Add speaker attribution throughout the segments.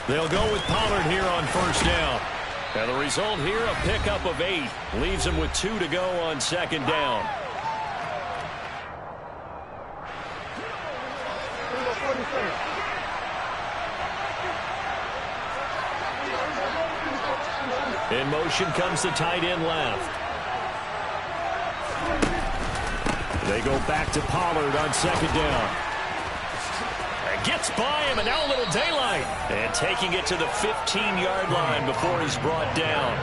Speaker 1: They'll go with Pollard here on first down. And the result here, a pickup of 8. Leaves him with 2 to go on second down. In motion comes the tight end left. They go back to Pollard on second down. Gets by him, and now a little daylight. And taking it to the 15-yard line before he's brought down.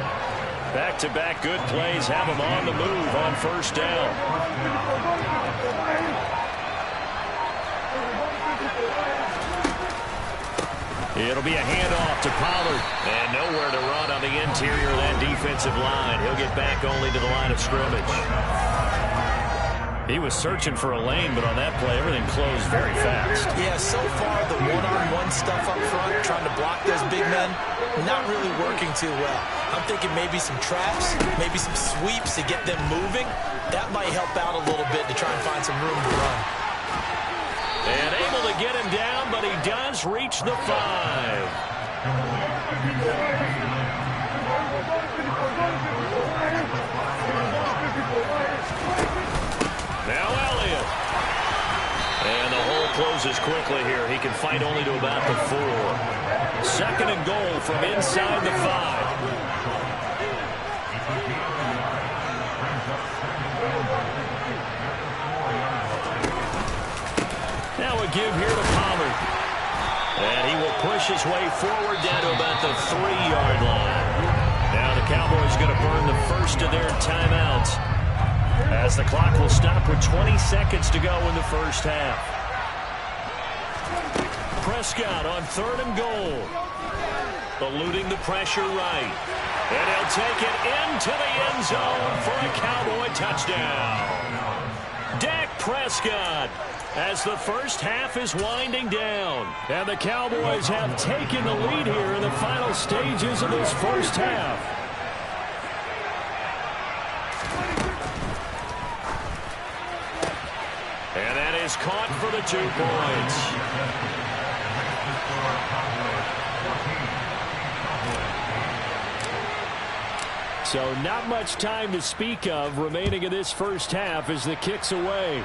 Speaker 1: Back-to-back good plays have him on the move on first down. It'll be a handoff to Pollard. And nowhere to run on the interior of that defensive line. He'll get back only to the line of scrimmage. He was searching for a lane, but on that play, everything closed very fast.
Speaker 2: Yeah, so far, the one-on-one stuff up front, trying to block those big men, not really working too well. I'm thinking maybe some traps, maybe some sweeps to get them moving. That might help out a little bit to try and find some room to run.
Speaker 1: And able to get him down, but he does reach the 5. Now Elliott. And the hole closes quickly here. He can fight only to about the 4. Second and goal from inside the 5. Now a give here to Pollard. And he will push his way forward down to about the 3-yard line. Now the Cowboys going to burn the first of their timeouts, as the clock will stop with 20 seconds to go in the first half. Prescott on third and goal. Eluding the pressure right. And he'll take it into the end zone for a Cowboy touchdown. Dak Prescott, as the first half is winding down. And the Cowboys have taken the lead here in the final stages of this first half. And that is caught for the 2 points. So not much time to speak of remaining in this first half as the kick's away.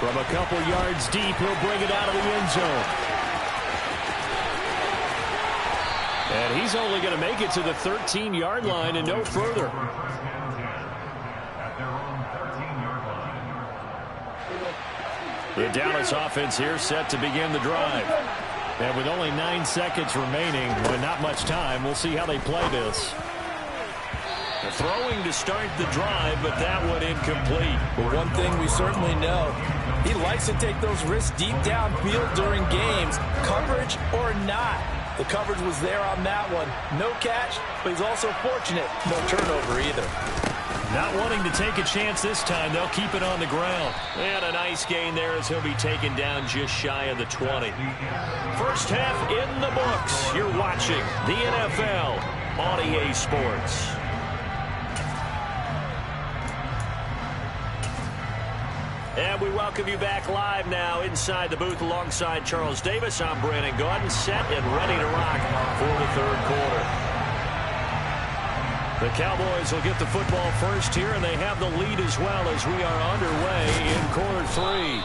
Speaker 1: From a couple yards deep, he'll bring it out of the end zone. And he's only going to make it to the 13-yard line and no further. The Dallas offense here set to begin the drive. And with only 9 seconds remaining, with not much time, we'll see how they play this. The throwing to start the drive, but that one incomplete.
Speaker 2: Well, one thing we certainly know, he likes to take those risks deep downfield during games, coverage or not. The coverage was there on that one. No catch, but he's also fortunate. No turnover either.
Speaker 1: Not wanting to take a chance this time, they'll keep it on the ground. And a nice gain there as he'll be taken down just shy of the 20. First half in the books. You're watching the NFL on EA Sports. And we welcome you back live now inside the booth alongside Charles Davis. I'm Brandon Gaudin, set and ready to rock for the third quarter. The Cowboys will get the football first here, and they have the lead as well as we are underway in quarter 3.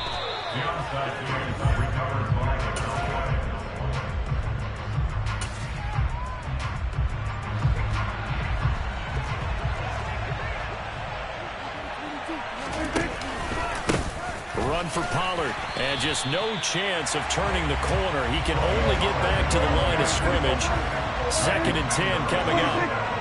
Speaker 1: Run for Pollard, and just no chance of turning the corner. He can only get back to the line of scrimmage. 2nd and 10 coming up.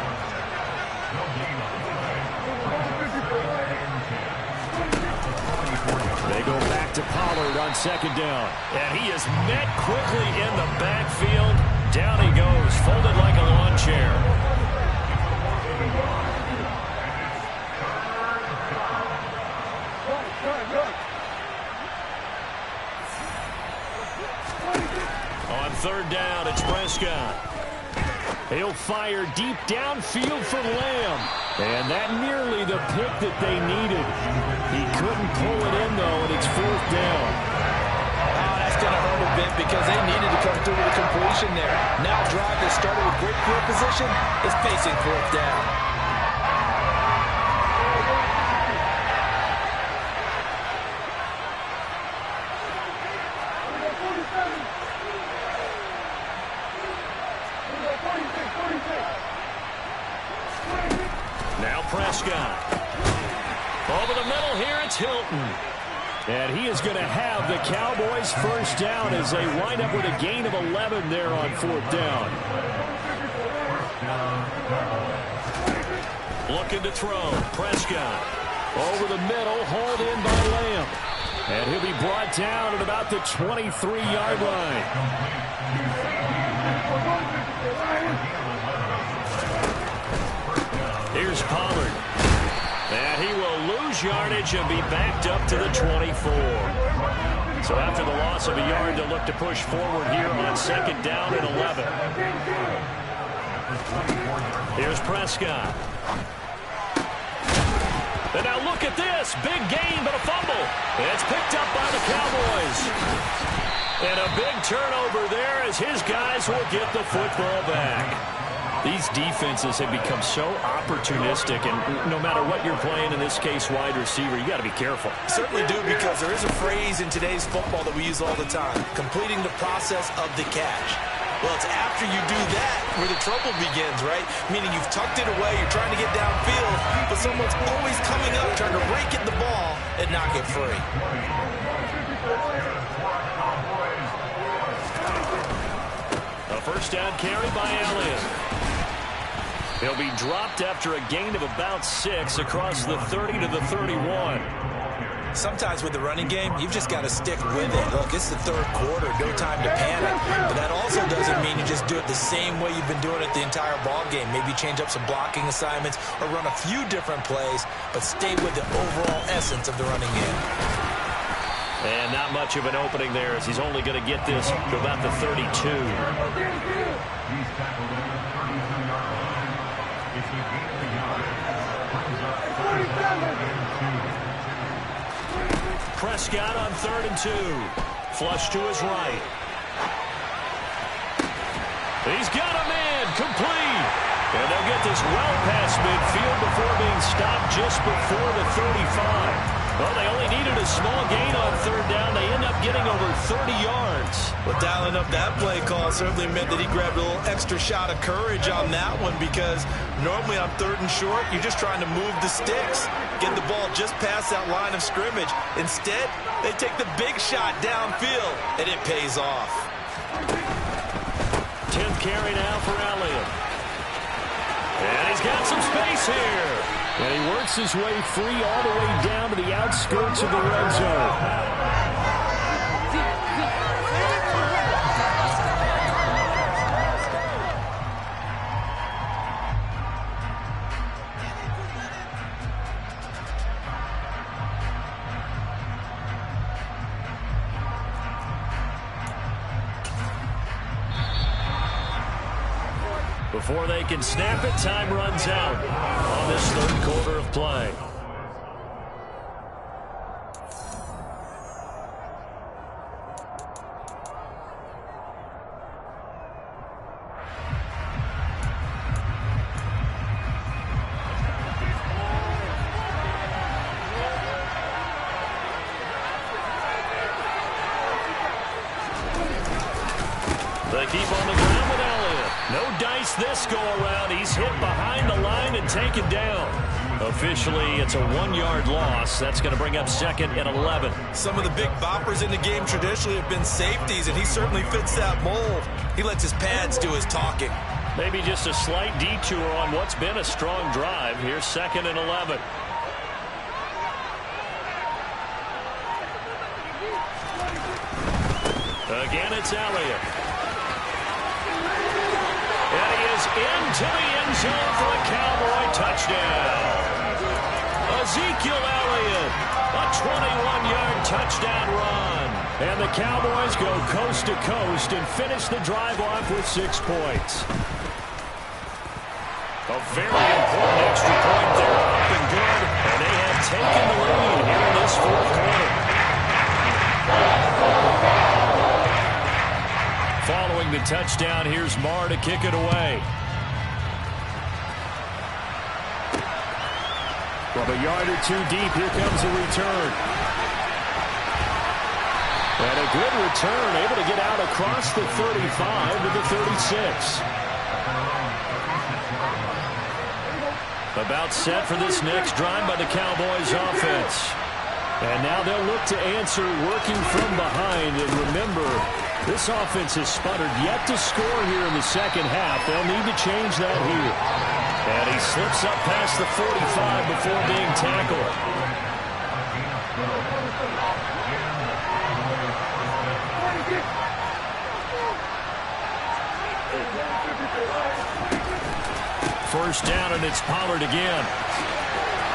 Speaker 1: They go back to Pollard on 2nd down. And he is met quickly in the backfield. Down he goes, folded like a lawn chair. On 3rd down, it's Prescott. He'll fire deep downfield for Lamb. And that nearly the pick that they needed. He couldn't pull it in, though, and it's 4th down.
Speaker 2: Oh, that's going to hurt a bit because they needed motion there. Now drive that started with great field position is facing fourth down.
Speaker 1: Now Prescott. Over the middle here, it's Hilton. And he is going to have the Cowboys first down as they wind up with a gain of 11 there on fourth down. Looking to throw. Prescott. Over the middle, hauled in by Lamb. And he'll be brought down at about the 23-yard line. Here's Pollard. And he will lose yardage and be backed up to the 24. So after the loss of a yard, they'll look to push forward here on second down and 11. Here's Prescott. And now look at this. Big gain, but a fumble. It's picked up by the Cowboys. And a big turnover there as his guys will get the football back. These defenses have become so opportunistic, and no matter what you're playing, in this case wide receiver, you got to be careful.
Speaker 2: Certainly do, because there is a phrase in today's football that we use all the time, completing the process of the catch. Well, it's after you do that where the trouble begins, right? Meaning you've tucked it away, you're trying to get downfield, but someone's always coming up trying to rake at the ball and knock it free.
Speaker 1: A first down carry by Elliott. He'll be dropped after a gain of about 6 across the 30 to the 31.
Speaker 2: Sometimes with the running game, you've just got to stick with it. Look, it's the third quarter, no time to panic. But that also doesn't mean you just do it the same way you've been doing it the entire ball game. Maybe change up some blocking assignments or run a few different plays, but stay with the overall essence of the running game.
Speaker 1: And not much of an opening there, as he's only going to get this to about the 32. Prescott on 3rd and 2. Flush to his right. He's got a man, complete. And they'll get this well past midfield before being stopped just before the 35. Well, they only needed a small gain on 3rd down. They end up getting over 30 yards.
Speaker 2: Well, dialing up that play call certainly meant that he grabbed a little extra shot of courage on that one, because normally on 3rd and short, you're just trying to move the sticks, get the ball just past that line of scrimmage. Instead, they take the big shot downfield, and it pays off.
Speaker 1: 10th carry now for Elliott. And he's got some space here. And he works his way free all the way down to the outskirts of the red zone. Before they can snap it, time runs out on this 3rd quarter of play. They keep on the ground with Elliott. No dice this go-around. He's hit behind the line and taken down. Officially, it's a 1-yard loss. That's going to bring up 2nd and 11.
Speaker 2: Some of the big boppers in the game traditionally have been safeties, and he certainly fits that mold. He lets his pads do his talking.
Speaker 1: Maybe just a slight detour on what's been a strong drive. Here's 2nd and 11. Again, it's Elliott. And he is into the end zone for a Cowboy touchdown. Ezekiel Elliott, a 21-yard touchdown run. And the Cowboys go coast to coast and finish the drive off with 6 points. A very important extra point there, up and good. And they have taken the lead here in this 4th quarter. Following the touchdown, here's Marr to kick it away. From a yard or two deep, here comes a return. And a good return, able to get out across the 35 to the 36. About set for this next drive by the Cowboys offense. And now they'll look to answer working from behind. And remember, this offense has sputtered yet to score here in the second half. They'll need to change that here. And he slips up past the 45 before being tackled. First down, and it's Pollard again.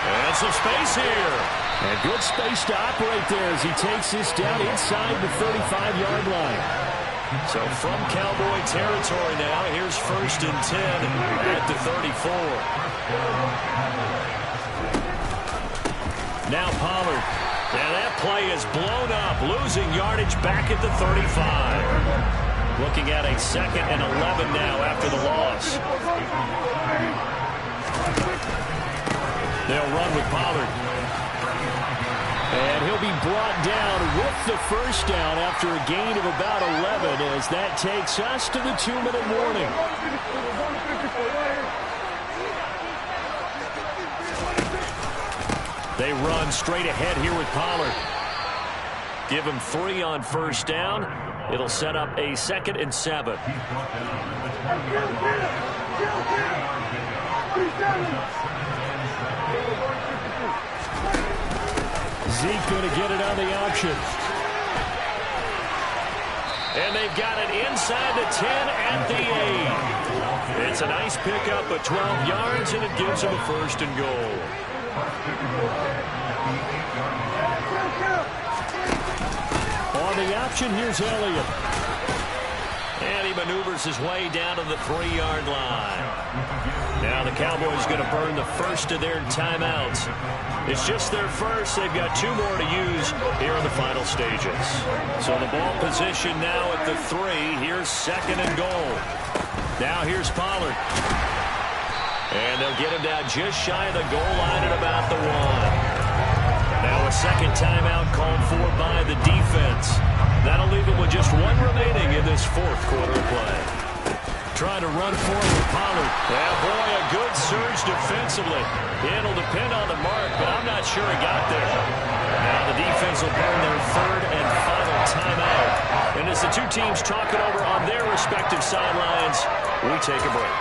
Speaker 1: And some space here. And good space to operate there as he takes this down inside the 35-yard line. So from Cowboy territory now, here's 1st and 10 at the 34. Now Pollard. And that play is blown up, losing yardage back at the 35. Looking at a 2nd and 11 now after the loss. They'll run with Pollard. And he'll be brought down with the first down after a gain of about 11 as that takes us to the 2-minute warning. They run straight ahead here with Pollard. Give him 3 on first down. It'll set up a 2nd and 7. Zeke going to get it on the option. And they've got it inside the 10 at the 8. It's a nice pickup of 12 yards, and it gives them a 1st and goal. On the option, here's Elliott. And he maneuvers his way down to the 3-yard line. Now the Cowboys going to burn the first of their timeouts. It's just their first. They've got 2 more to use here in the final stages. So the ball position now at the 3. Here's 2nd and goal. Now here's Pollard. And they'll get him down just shy of the goal line at about the 1. Now a 2nd timeout called for by the defense. That'll leave him with just 1 remaining in this 4th quarter of play. Trying to run for it with Pollard. Yeah, boy, a good surge defensively. It'll depend on the mark, but I'm not sure he got there. Now the defense will burn their 3rd and final timeout. And as the 2 teams talk it over on their respective sidelines, we take a break.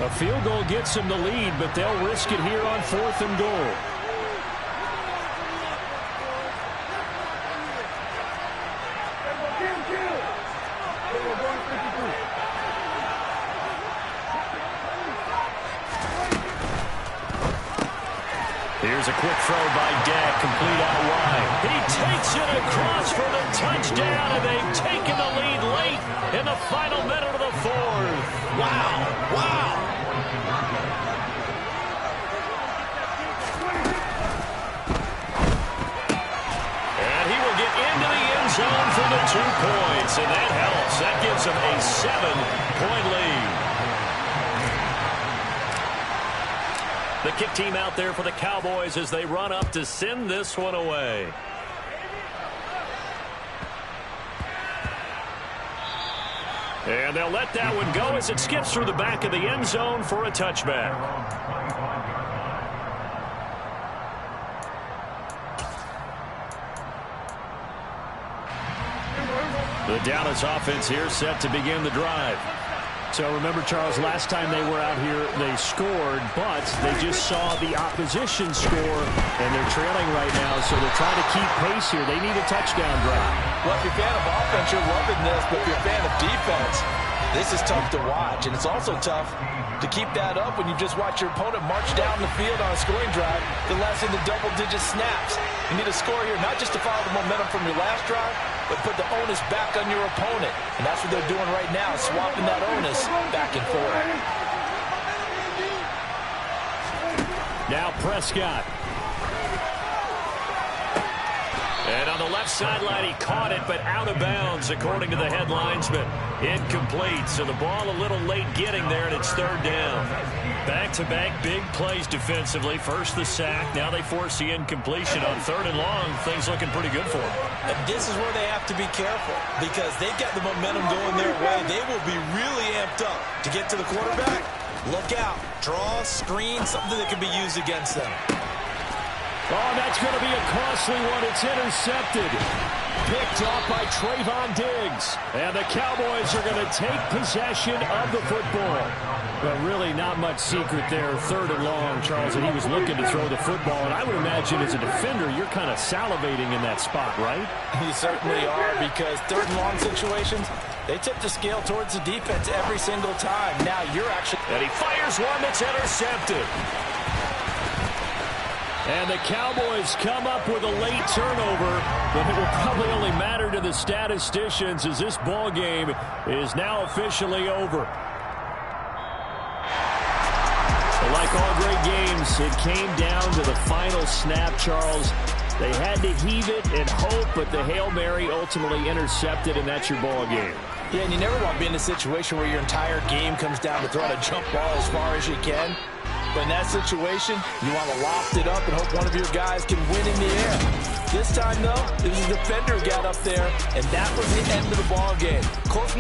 Speaker 1: A field goal gets them the lead, but they'll risk it here on 4th and goal. Here's a quick throw by Dak, complete out wide. He takes it across for the touchdown, and they've taken the lead late in the final minute of the 4th. Wow, wow. And he will get into the end zone for the 2 points, and that helps. That gives them a 7-point lead. The kick team out there for the Cowboys as they run up to send this one away. And they'll let that one go as it skips through the back of the end zone for a touchback. The Dallas offense here set to begin the drive. So remember, Charles, last time they were out here, they scored, but they just saw the opposition score, and they're trailing right now, so they're trying to keep pace here. They need a touchdown drive.
Speaker 2: Well, if you're a fan of offense, you're loving this, but if you're a fan of defense, this is tough to watch, and it's also tough to keep that up when you just watch your opponent march down the field on a scoring drive to less than the double-digit snaps. You need to score here, not just to follow the momentum from your last drive, but put the onus back on your opponent. And that's what they're doing right now, swapping that onus back and forth.
Speaker 1: Now Prescott. And on the left sideline, he caught it, but out of bounds, according to the headlinesman. Incomplete, so the ball a little late getting there, and it's third down. Back-to-back big plays defensively. First the sack, now they force the incompletion on third and long. Things looking pretty good for them.
Speaker 2: And this is where they have to be careful, because they've got the momentum going their way. They will be really amped up to get to the quarterback. Look out. Draw, screen, something that can be used against them.
Speaker 1: Oh, that's going to be a costly one. It's intercepted. Picked off by Trayvon Diggs. And the Cowboys are going to take possession of the football. But really not much secret there. Third and long, Charles, and he was looking to throw the football. And I would imagine as a defender, you're kind of salivating in that spot, right?
Speaker 2: You certainly are, because third and long situations, they tip the scale towards the defense every single time. Now you're actually...
Speaker 1: And he fires one that's intercepted. And the Cowboys come up with a late turnover, but it will probably only matter to the statisticians as this ball game is now officially over. But like all great games, it came down to the final snap, Charles. They had to heave it and hope, but the Hail Mary ultimately intercepted, and that's your ball game.
Speaker 2: Yeah, and you never want to be in a situation where your entire game comes down to throwing a jump ball as far as you can. But in that situation, you want to loft it up and hope one of your guys can win in the air. This time, though, it was a defender who got up there, and that was the end of the ball game. Close